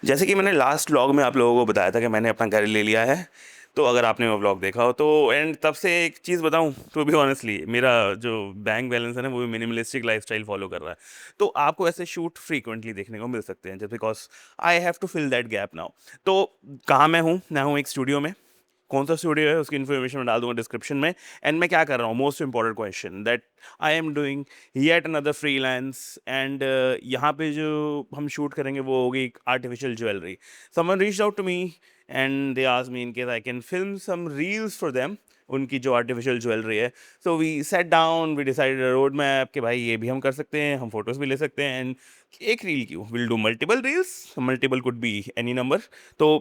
जैसे कि मैंने लास्ट व्लॉग में आप लोगों को बताया था कि मैंने अपना घर ले लिया है, तो अगर आपने वो व्लॉग देखा हो तो एंड तब से एक चीज़ बताऊं, टू बी ऑनेस्टली मेरा जो बैंक बैलेंस है ना वो भी मिनिमलिस्टिक लाइफस्टाइल फॉलो कर रहा है। तो आपको ऐसे शूट फ्रीक्वेंटली देखने को मिल सकते हैं, just because I have to fill that gap now. तो कहाँ मैं हूँ एक स्टूडियो में। कौन सा स्टूडियो है उसकी इन्फॉर्मेशन मैं डाल दूंगा डिस्क्रिप्शन में। एंड मैं क्या कर रहा हूँ, most important question that I am doing yet another freelance. And यहाँ पे जो हम शूट करेंगे वो होगी artificial jewellery. Someone reached out to me and they asked me in case I can film some reels for them, उनकी जो artificial jewellery है। So we set down, we decided a road map कि भाई ये भी हम कर सकते हैं, हम फोटोज़ भी ले सकते हैं। एंड एक रील क्यों, will do multiple reels, multiple could be any number. तो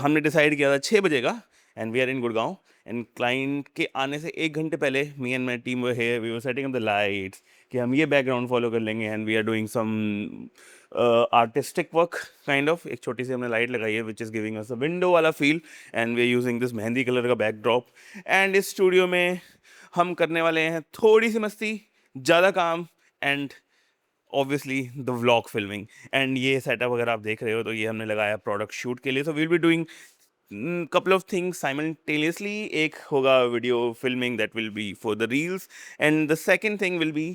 हमने डिसाइड किया था 6 बजे का, and we are in Gurgaon. And client के आने से 1 घंटे पहले me and my team were here, we were setting up the lights कि हम ये बैकग्राउंड फॉलो कर लेंगे। And we are doing some artistic work kind of. एक छोटी सी हमने लाइट लगाई है which is giving us a window वाला feel, and we are using this mehndi colour का बैकड्रॉप। एंड इस स्टूडियो में हम करने वाले हैं थोड़ी सी मस्ती, ज़्यादा काम, and obviously the vlog filming. And ये सेटअप अगर आप देख रहे हो तो ये हमने लगाया प्रोडक्ट शूट के लिए। So we'll be doing couple of things simultaneously. एक होगा video filming that will be for the reels, and the second thing will be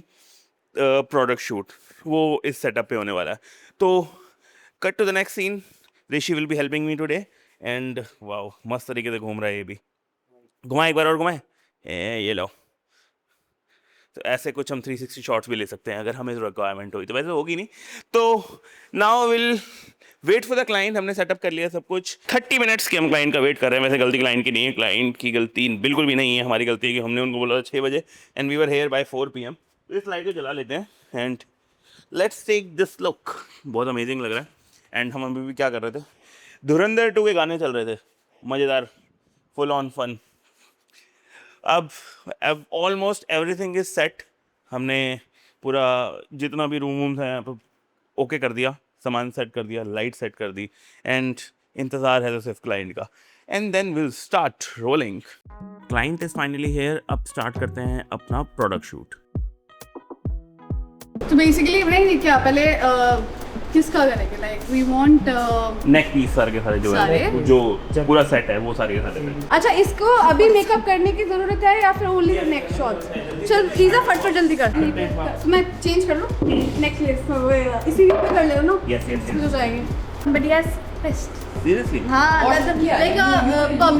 product shoot, वो इस सेटअप पे होने वाला है। तो cut to the next scene, Rishi will be helping me today. And wow, मस्त तरीके से घूम रहा है ये भी। घुमाए एक बार और, घुमाए, ये लो। तो ऐसे कुछ हम 360 शॉट्स भी ले सकते हैं अगर हमें रिक्वायरमेंट हुई, तो वैसे होगी नहीं। तो now will wait for the client. हमने सेटअप कर लिया सब कुछ, 30 मिनट्स की हम क्लाइंट का वेट कर रहे हैं। वैसे गलती क्लाइंट की नहीं है, क्लाइंट की गलती बिल्कुल भी नहीं है, हमारी गलती है कि हमने उनको बोला था 6 बजे and we were here by 4 PM। तो इस लाइट को जला लेते हैं and let's take this look. बहुत अमेजिंग लग रहा है। एंड हम अभी भी क्या कर रहे थे, धुरंधर 2 के गाने चल रहे थे, मज़ेदार, फुल ऑन फन। अब ऑलमोस्ट एवरीथिंग इज सेट। हमने पूरा जितना भी रूम वूम्स हैं यहाँ पर ओके कर दिया, सामान सेट कर दिया, लाइट सेट कर दी, एंड इंतज़ार है तो सिर्फ क्लाइंट का। And then will start rolling. Client is finally here, अब स्टार्ट करते हैं अपना प्रोडक्ट शूट। तो बेसिकली नहीं क्या पहले किसका करेंगे, like we want neck piece सारे के सारे जो है, जो पूरा सेट है वो सारे के सारे। अच्छा, इसको अभी मेकअप करने की जरूरत है या फिर ओनली नेक शॉट्स? चल प्लीज फटफट जल्दी कर। तो मैं चेंज कर लूं नेकलेस, इसी पे कर ले ना। यस यस हो जाएंगे। But yes best seriously. हाँ,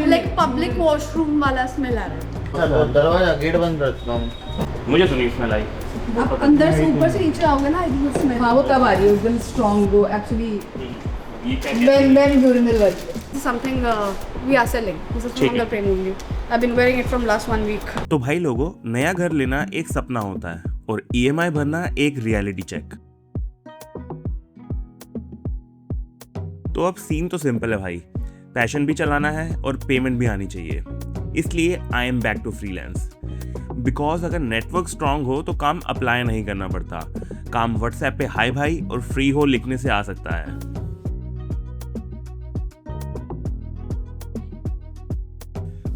लाइक पब्लिक वॉशरूम वाला स्मेल आ रहा है। दरवाजा गेट बंद रखता हूँ। मुझे तो नहीं स्मेल आई। आप अंदर से ऊपर से नीचे आओगे ना, एक स्मेल। हाँ वो तब आ रही है, एकदम स्ट्रॉन्ग वो एक्चुअली ये क्या मैन यूरिनल वाली। Something we are selling, this is from the premium view. I have been wearing it from last 1 week. तो भाई लोगों, नया घर लेना एक सपना होता है और EMI भरना एक रियलिटी चेक। तो अब सीन तो सिंपल है भाई, पैशन भी चलाना है और पेमेंट भी आनी चाहिए। इसलिए I am back to freelance. Because अगर नेटवर्क स्ट्रांग हो तो काम अप्लाई नहीं करना पड़ता, काम व्हाट्सएप पे हाय भाई और फ्री हो लिखने से आ सकता है।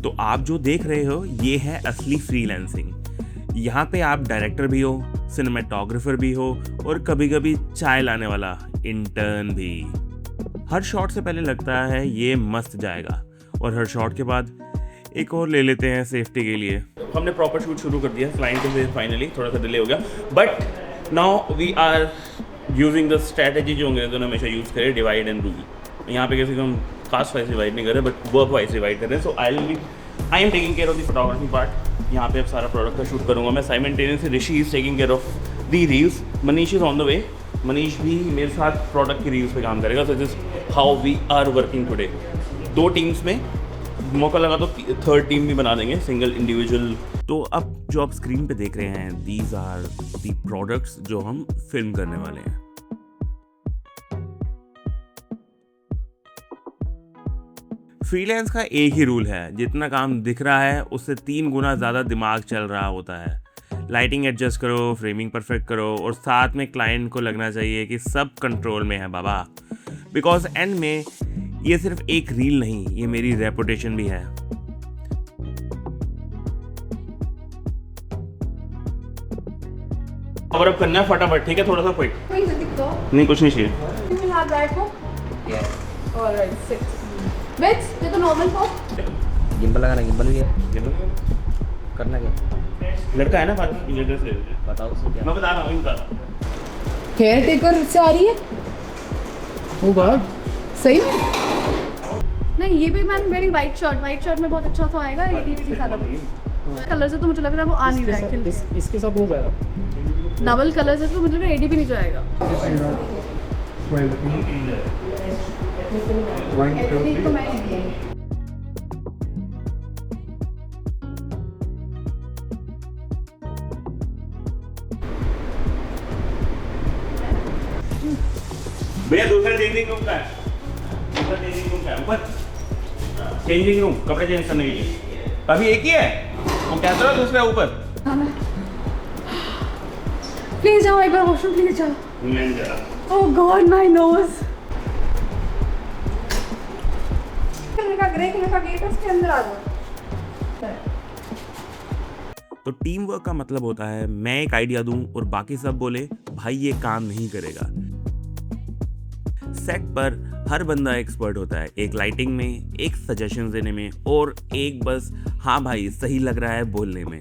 तो आप जो देख रहे हो ये है असली फ्रीलांसिंग। यहाँ पे आप डायरेक्टर भी हो, सिनेमेटोग्राफर भी हो और कभी कभी चाय लाने वाला इंटर्न भी। हर शॉट से पहले लगता है ये मस्त जाएगा, और हर शॉट के बाद एक और ले लेते हैं सेफ्टी के लिए। हमने प्रॉपर शूट शुरू कर दिया, क्लाइंट से फाइनली थोड़ा सा डिले हो गया, but now we are using the strategy जो अंग्रेजों ने हमेशा यूज़ करे, डिवाइड एंड रूल। यहाँ पे किसी को हम कास्ट वाइज डिवाइड नहीं कर रहे बट वर्क वाइज डिवाइड कर रहे हैं। So I am taking care of the photography part. यहाँ पे अब सारा प्रोडक्ट का शूट करूँगा मैं simultaneously. Rishi is taking care of the reels, Manish is on the way. Manish भी मेरे साथ प्रोडक्ट की रील्स पे काम करेगा। So this how we are working today. 2 teams में, मौका लगा तो 3rd टीम भी बना देंगे, सिंगल इंडिविजुअल। तो अब जो आप स्क्रीन पे देख रहे हैं, दीज आर दी प्रोडक्ट्स जो हम फिल्म करने वाले हैं। फ्रीलांस का एक ही रूल है, जितना काम दिख रहा है उससे 3 गुना ज़्यादा दिमाग चल रहा होता है। लाइटिंग एडजस्ट करो, फ्रेमिंग परफेक्ट करो, और साथ में क्लाइंट को लगना चाहिए कि सब कंट्रोल में है बाबा। बिकॉज एंड में ये सिर्फ एक रील नहीं, ये मेरी रेपुटेशन भी है। और अब करना है फटाफट, ठीक है? थोड़ा सा क्विक। नहीं कुछ नहीं चाहिए। Alright, 6. Which? ये तो normal pop. गिम्बल लगाना, गिम्बल भी है। करना क्या? लड़का है ना बात की जगह से बताओ उसको क्या? मैं बता रहा हूँ इनका केयर टेकर से आ रही है। ओ गॉड, सही में? नहीं ये भी मैम वेरी वाइट शर्ट में बहुत अच्छा सा आएगा। ये भी सादा कलर से तो मुझे लग रहा है वो आ नहीं रहा है। इसके साथ हो गया डबल कलर से तो मुझे लग रहा है एडी भी नहीं जाएगा। भैया दूसरा चेंजिंग रूम का है, ऊपर चेंजिंग रूम, कपड़े चेंज करने के लिए अभी एक ही है। वो क्या था दूसरा ऊपर प्लीज जाओ एक बार वॉशरूम प्लीज जाओ। मैं जा रहा oh god my nose. Grey colour का गेट है, उसके अंदर आ जाओ। तो टीम वर्क का मतलब होता है मैं एक आइडिया दूं और बाकी सब बोले भाई ये काम नहीं करेगा। सेट पर हर बंदा एक्सपर्ट होता है, एक लाइटिंग में, एक सजेशन देने में और एक बस हाँ भाई सही लग रहा है बोलने में।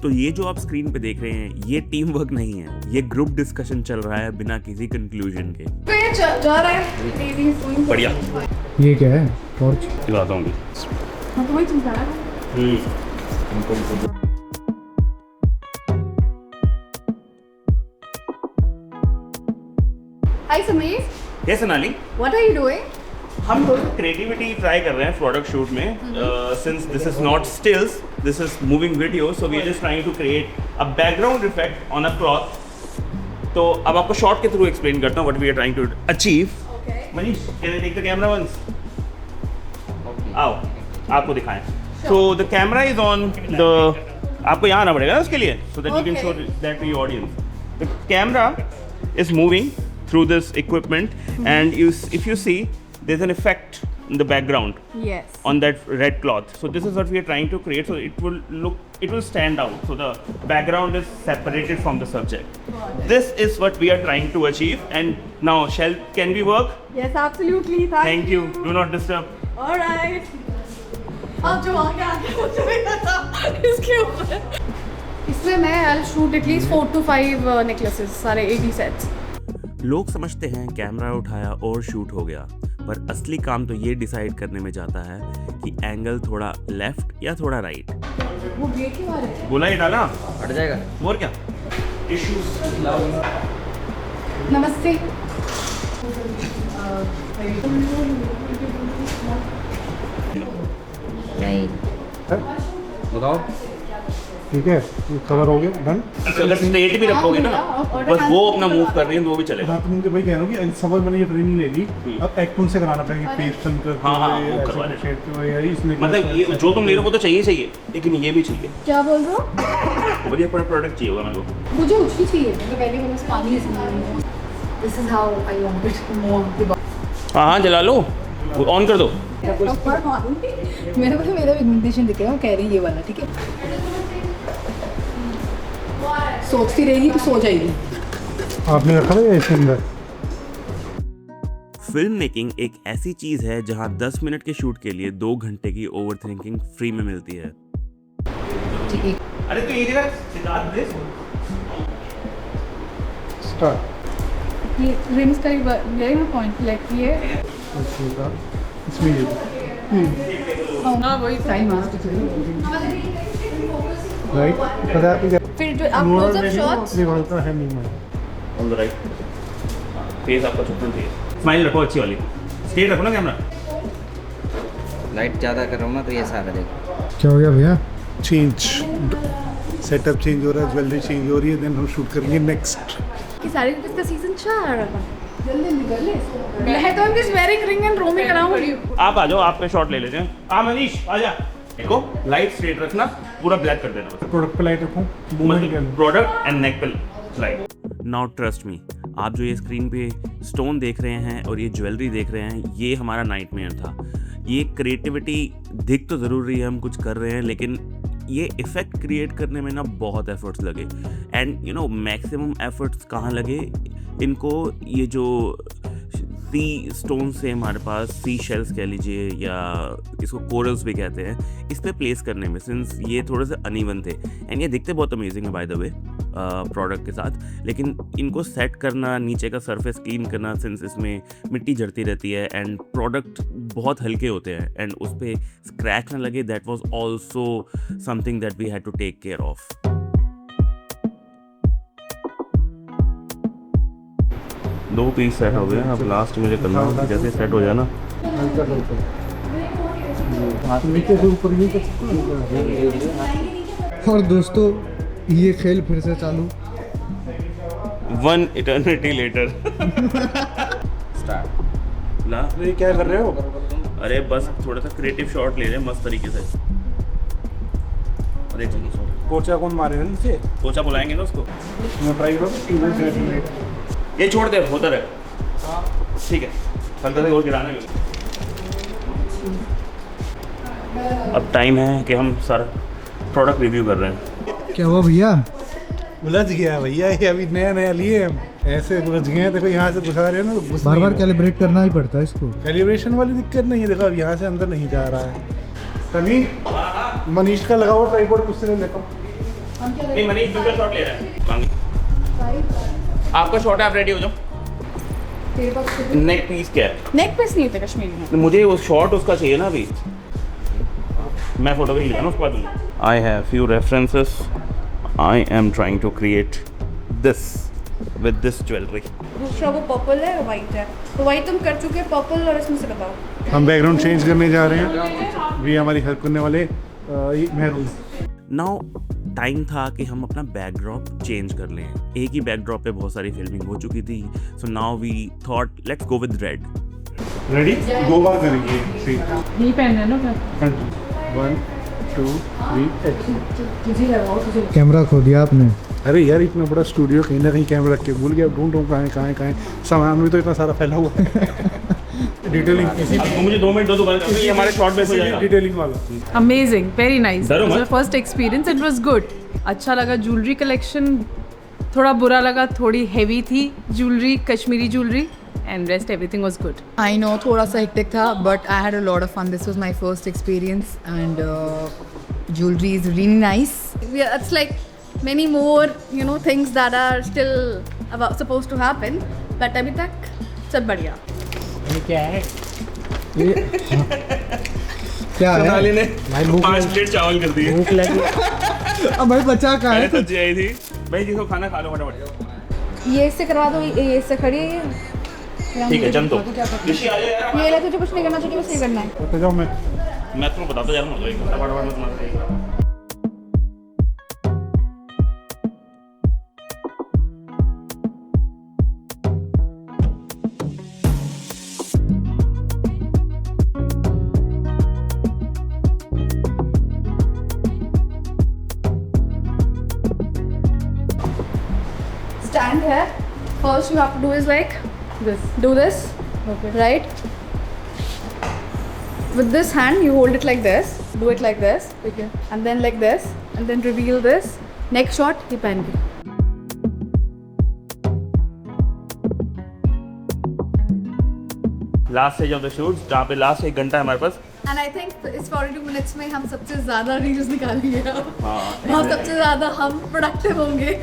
तो ये जो आप स्क्रीन पे देख रहे हैं ये टीम वर्क नहीं है, ये ग्रुप डिस्कशन चल रहा है बिना किसी कंक्लूजन के। तो ये जा रहा है। बढ़िया ये क्या है? टॉर्च? दिखाता हूँ। हाँ तो वही चल रहा है। Hi Sameer, ये Sonali what are you doing? हम थोड़ी क्रिएटिविटी ट्राई कर रहे हैं प्रोडक्ट शूट में। Since this is not stills, this is moving video, so we are just trying to create a background effect on a cloth. तो अब आपको शॉर्ट के थ्रू एक्सप्लेन करता हूँ what we are trying to achieve. Okay. Manish can I take the camera once? आओ आपको दिखाएं। So the camera is on the, आपको यहाँ आना पड़ेगा ना उसके लिए, so that you can show that to your audience. The camera is moving through this equipment and if you see there's an effect in the background Yes. on that red cloth. So this is what we are trying to create, so it will stand out, so the background is separated from the subject. This is what we are trying to achieve. And now can we work? Yes, absolutely. Thank you, do not disturb. All right. अब जो आगे आगे मुझे भी पता इसके ऊपर। इसमें मैं I'll shoot at least 4 to 5 necklaces, सारे 80 sets. लोग समझते हैं कैमरा उठाया और शूट हो गया, पर असली काम तो ये डिसाइड करने में जाता है कि एंगल थोड़ा लेफ्ट या थोड़ा राइट। वो गेट के बारे में। बोला ये डाला हट जाएगा। और क्या इश्यूज। नमस्ते। नहीं। बताओ। ठीक है, ये कवर हो गया, डन। अगर स्ट्रेट भी रखोगे ना, बस वो अपना मूव कर रही है तो वो भी चलेगा। हाँ, तो मुझे भाई कह रहा हूँ कि समझ मैंने ये ट्रेनिंग ले ली, अब एक्टून से कराना पड़ेगा, पेस्ट कर हाँ, वो करवा ऐसे देना। शेड के वगैरह, इसमें मतलब ये जो तुम ले रहे हो वो तो चाहिए, लेकिन ये भी चाहिए। क्या बोल रहे हो? बढ़िया प्रोडक्ट चाहिए होगा मेरे को। मुझे उसकी चाहिए, तो पहले मैंने उस पानी इसमें। This is how I want it more. हाँ जला लो, ऑन कर दो। मेरे को मेरा इन्विटेशन दिख रहा है, वो कह रही है ये वाला, ठीक है। सोचती रहेगी तो सो जाएगी। आपने रखा था या इसके अंदर? फिल्म मेकिंग एक ऐसी चीज है जहां 10 मिनट के शूट के लिए 2 घंटे की ओवर थिंकिंग फ्री में मिलती है। अरे तो ये जगह सिद्धार्थ दे स्टार्ट। ये रिम्स का एक पॉइंट लाइक ये इसमें ये हाँ वही टाइम मास्टर राइट, पता है फिर जो आप क्लोज अप शॉट्स ये बोलता है नहीं मैं ऑन द राइट। फेस आपका छुपना चाहिए, स्माइल रखो अच्छी वाली, स्ट्रेट रखो ना कैमरा। लाइट ज़्यादा कर रहा हूँ ना तो ये सारा देखो। क्या हो गया भैया? चेंज, सेटअप चेंज हो रहा है, ज्वेलरी चेंज हो रही है, देन हम शूट करेंगे नेक्स्ट। कि सारी इसका सीजन 4 जल्दी कर ले। मैं तो this wearing ring and roaming around. आप आ जाओ, आपका शॉट ले लेते हैं। हाँ मनीष आ जा। देखो लाइट स्ट्रेट रखना, पूरा ब्लैक कर देना बस। प्रोडक्ट पे लाइट रखूँ, मूवमेंट प्रोडक्ट एंड नेक पे लाइट। नाउ ट्रस्ट मी, आप जो ये स्क्रीन पे स्टोन देख रहे हैं और ये ज्वेलरी देख रहे हैं, ये हमारा नाइटमेयर था। ये क्रिएटिविटी दिख तो ज़रूर रही है हम कुछ कर रहे हैं, लेकिन ये इफ़ेक्ट क्रिएट करने में ना बहुत एफर्ट्स लगे। And you know maximum efforts कहाँ लगे इनको, ये जो सी स्टोन से हमारे पास सी शेल्स कह लीजिए या इसको कोरल्स भी कहते हैं, इस पे प्लेस करने में, सिंस ये थोड़े से अनइवन थे एंड ये दिखते बहुत अमेजिंग है बाय द वे प्रोडक्ट के साथ, लेकिन इनको सेट करना, नीचे का सरफेस क्लीन करना, सिंस इसमें मिट्टी जड़ती रहती है एंड प्रोडक्ट बहुत हल्के होते हैं एंड उस पर स्क्रैच ना लगे, that was also something that we had to take care of. दो पीस सेट हो गए, अब लास्ट मुझे करना है, जैसे सेट हो जाए ना नीचे से ऊपर नीचे। और दोस्तों ये खेल फिर से चालू। 1 eternity later लास्ट में क्या कर रहे हो? अरे बस थोड़ा सा क्रिएटिव शॉट ले रहे हैं मस्त तरीके से। अरे पोचा कौन मारेगा नीचे? पोचा बुलाएंगे ना उसको, मैं ट्राई करूँ। ये छोड़ दे, होता रहे, ठीक है, हल्का से और गिराना है। अब टाइम है कि हम सारा प्रोडक्ट रिव्यू कर रहे हैं। क्या हुआ भैया? उलझ गया भैया, ये अभी नया नया लिए हम, ऐसे उलझ गए हैं। देखो यहाँ से दिखा रहे हैं ना, तो घुस बार नहीं बार रहा। कैलिब्रेट करना ही पड़ता है इसको। कैलिब्रेशन वाली दिक्कत नहीं है, देखो अब यहाँ से अंदर नहीं जा रहा है। तनी मनीष का लगाओ ट्राइपॉड, मुझसे ले लेता हूँ। नहीं मनीष दूसरा शॉट ले रहा है, आपका शॉट है, आप रेडी हो जाओ। नेक पीस क्या है? नेक पीस नहीं होता कश्मीरी में। मुझे वो शॉट उसका चाहिए ना अभी, मैं फोटो भी ना उसके बाद। I have few references, I am trying to create this with this jewellery. दूसरा वो पर्पल है और वाइट है, तो वाइट तुम कर चुके हैं, पर्पल और इसमें से बताओ। हम बैकग्राउंड चेंज करने जा रहे हैं, भी हमारी हेल्प करने वाले मेहरून। नाउ टाइम था कि हम अपना बैकड्रॉप चेंज कर लें। एक ही बैकड्रॉप पे बहुत सारी फिल्मिंग हो चुकी थी, so now we thought let's go with red. Ready? Goa करेंगे। यही पहनना है ना? 1 2 3 एक्शन। कैमरा खो दिया आपने। अरे यार इतना बड़ा स्टूडियो, कहीं ना कहीं कैमरा रख के भूल गया, ढूंढ कहाँ है सामान भी तो इतना सारा फैला हुआ है। डिटेलिंग इसी मुझे 2 मिनट दो, ये हमारे शॉट बेस हो जाएगा। डिटेलिंग वाला। Amazing, very nice. डरो मत। First experience, it was good. अच्छा लगा। ज्वेलरी कलेक्शन थोड़ा बुरा लगा, थोड़ी हेवी थी jewellery, Kashmiri jewellery, and rest everything was good. I know थोड़ा सा hectic था, but I had a lot of fun. This was my first experience, and jewelry is really nice. It's like many more, you know, things that are still supposed to happen, but अभी तक सब बढ़िया। क्या है? ने भाई भूख 5 plate चावल कर दिए। भूख लगी। अब भाई बचा कहाँ है? सब्जी आई थी भाई, जिसको खाना खा लो फटाफट। ये इससे करवा दो, ये इससे खड़ी है ये। ठीक है चल, तो ऋषि आ जाओ यार। ये ले, तुझे कुछ नहीं करना चाहिए, बस ये करना है। तो जाओ, मैं मैं तुम्हें बताता जा रहा हूँ, एक घंटा फटाफट मत मार। Stand here. First you have to do is like this. Do this. Okay. Right? With this hand you hold it like this. Do it like this. Okay. And then like this. And then reveal this. Next shot ये पहन के। Last stage of the shoot, जहाँ पे last 1 घंटा है हमारे पास। And I think इस 42 minutes में हम सबसे ज़्यादा रील्स निकालेंगे अब। हाँ और सबसे ज़्यादा हम प्रोडक्टिव होंगे।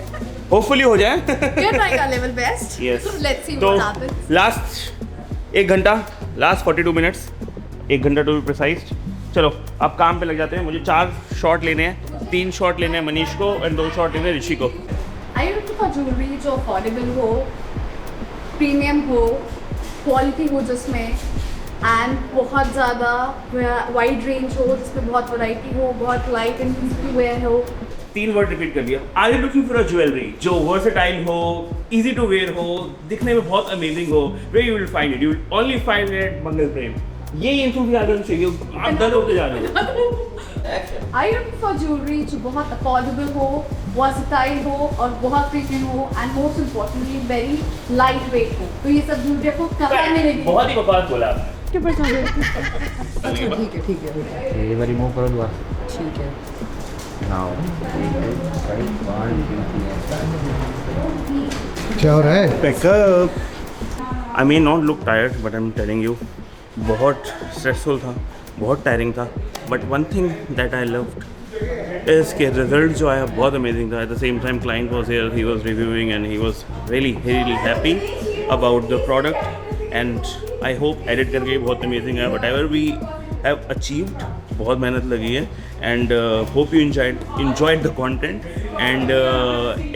होपफुली हो जाए। We are trying our level best. Yes. So let's see तो what happens. लास्ट 1 घंटा, लास्ट 42 मिनट्स, 1 घंटा टू बी प्रिसाइज। चलो अब काम पे लग जाते हैं। मुझे 4 शॉट लेने हैं, 3 शॉट लेने हैं मनीष को एंड 2 शॉट लेने हैं ऋषि को। Are you looking for jewelry जो अफोर्डेबल हो, प्रीमियम हो, क्वालिटी हो जिसमें, एंड बहुत ज़्यादा वाइड रेंज हो, जिसमें बहुत वैरायटी हो, बहुत लाइट एंड ईजी वेयर हो? 3 वर्ड रिपीट कर दिया। Are you looking for a jewellery जो वर्सेटाइल हो, इजी टू वेयर हो, दिखने में बहुत अमेजिंग हो, where you will find it, you will only find it at Mangal Prem. ये इंफो भी आगे चाहिए, आप डर होते जा रहे हो। Are you looking for jewelry जो बहुत अफोर्डेबल हो, वर्सेटाइल हो और बहुत प्रीमियम हो, and most importantly very light weight हो? तो ये सब ज्वेलरी आपको कहाँ मिलेगी? बहुत ही बकवास बोला आपने। अच्छा ठीक है ये बारी मूव करो दोबारा। ठीक है। नाउ क्या हो रहा है? Pack up. I may not look tired but I am telling you बहुत स्ट्रेसफुल था, बहुत टायरिंग था, but one thing that I loved is के रिजल्ट जो आया बहुत अमेजिंग था. At the same time client was here, he was reviewing and he was really happy about the product and I hope edit करके बहुत amazing है. Whatever we have achieved, बहुत मेहनत लगी है and hope you enjoyed the content and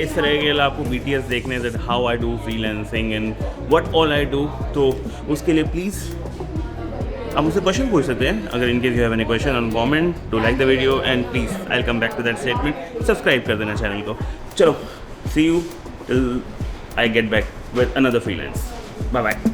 इस तरह के लिए आपको BTS देखने that how I do freelancing and what all I do. तो उसके लिए प्लीज़ आप मुझसे क्वेश्चन पूछ सकते हैं अगर in case you have any question on comment to like the video and please I will come back to that statement. Subscribe कर देना चैनल को. चलो see you till I get back with another freelance. Bye bye.